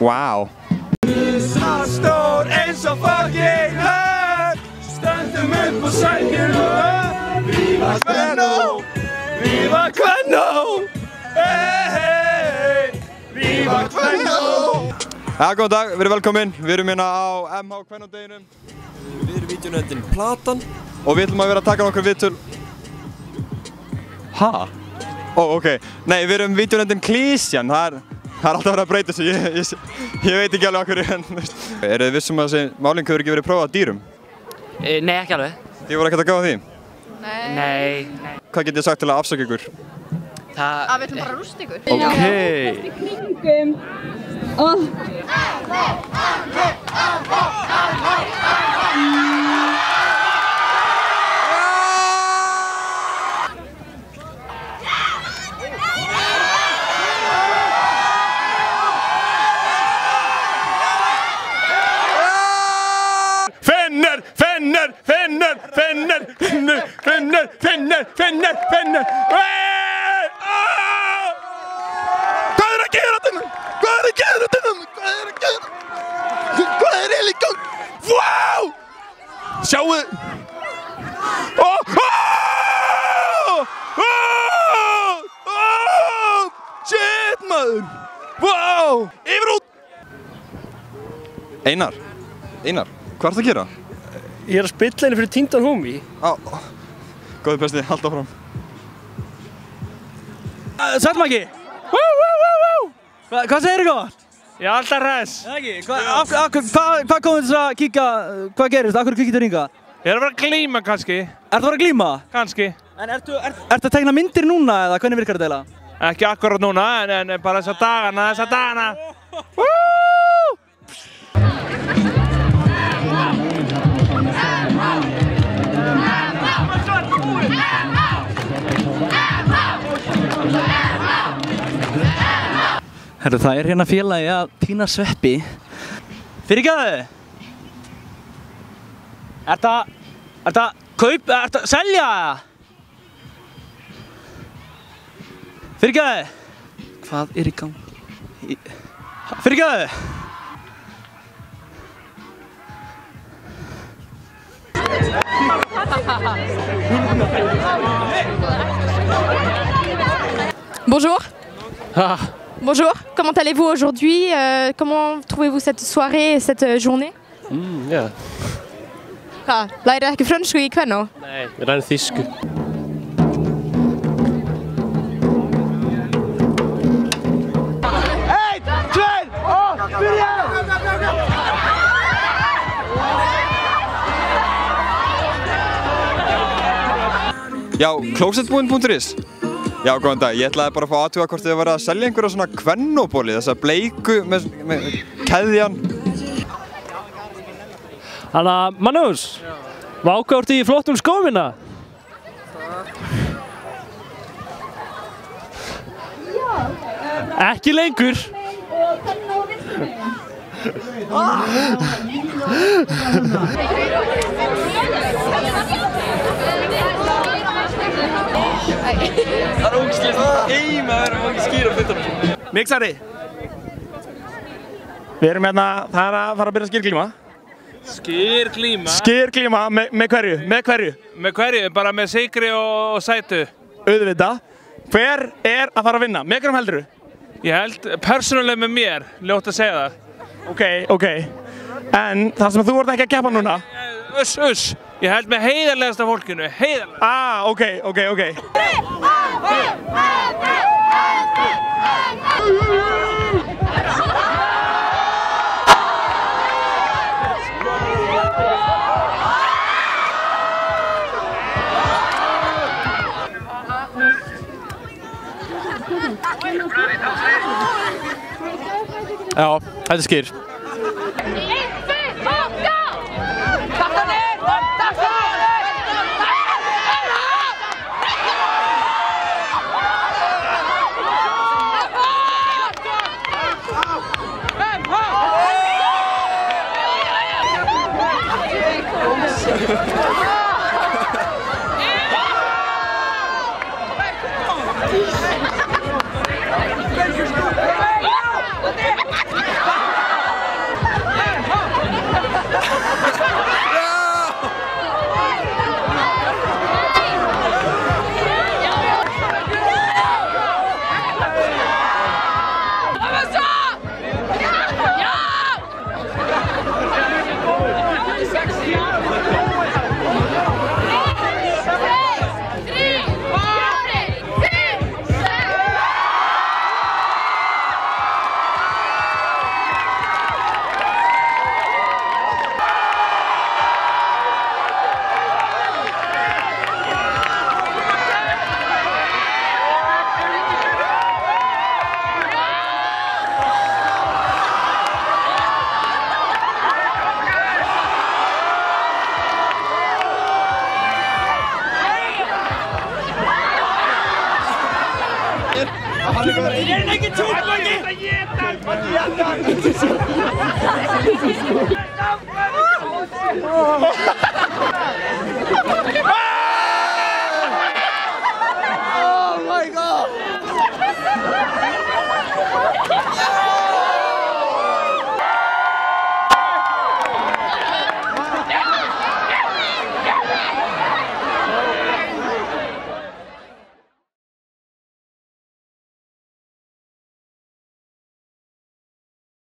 Wow. Stór eins og fucking höll, stöndum upp og sækjum höll. Viva Kvennó, Viva Kvennó, hey, Viva Kvennó. Ja, góðan dag, verið velkomin. Við erum hérna á MH Kvennódeginum. Við erum vídeónefndin Platan og við ætlum að vera að taka nokkur viðtöl. Ha? Ó, ok. Nei, við erum vídeónefndin Klísjan. Það er alltaf verið að breyta sig, ég veit ekki alveg okkur en eru þið vissum að þessi máling hefur ekki verið prófað á dýrum? Nei, ekki alveg. Þið voru ekkert að gáða því? Nei. Hvað getið þið sagt til að afsaka ykkur? Að við ætlum bara að rústa ykkur. Fenner! Hvað er að gera þennan? Hvað er eiginlega í gang? Vá! Sjáu þið! Shit, maður! Vá! Yfir út! Einar, hvað ertu að gera? Ég er að spilla henni fyrir týndan homie. Góði besti, halda áfram. Sællmaki! Hvað segir þið gott? Ég er alltaf hress. Hvað komið þess að kíkja, hvað gerist? Af hverju kíkir þið hingað? Ég er að fara að glíma kannski. Ertu að fara að glíma? Kannski. En ertu að tekna myndir núna eða hvernig virkar þetta eiginlega? Ekki akkurat núna, en bara þessa dagana. Herru, það er hérna félagi að týna sveppi. Fyrirgefðu! Ertu að selja það? Fyrirgefðu! Hvað er í gangi? Fyrirgefðu! Bonjour. Bonjour, comment allez-vous aujourd'hui? Comment trouvez-vous cette soirée et cette journée? Já. Hvað? Lærið ekki frönsku í Kvennó? Nei, ég ræði þýsku. Já, closetbúinn.is. Já, góðan dag. Ég ætlaði bara að fá aðtuga hvort þið var að selja einhverja svona kvennóbóli, þessa bleiku með keðjan. Hanna, Magnús, vá hvað ertu í flottum skóm hérna? Ekki lengur. Það er ógeðslega maður og ekki skýra fyrir. Mixari. Við erum hérna, það er að fara að byrja skýrglíma. Skýrglíma með hverju? Með hverju? Bara með sykri og sætu. Auðvitað. Hver er að fara að vinna? Með hverjum heldurðu? Ég held persónulega með mér, ljótt að segja það. Ok. En það sem þú vart ekki að keppa núna? Uss. Ég held með heiðarlegasta fólkinu, heiðarlega. Ok. Já, þetta er skýr. Vai!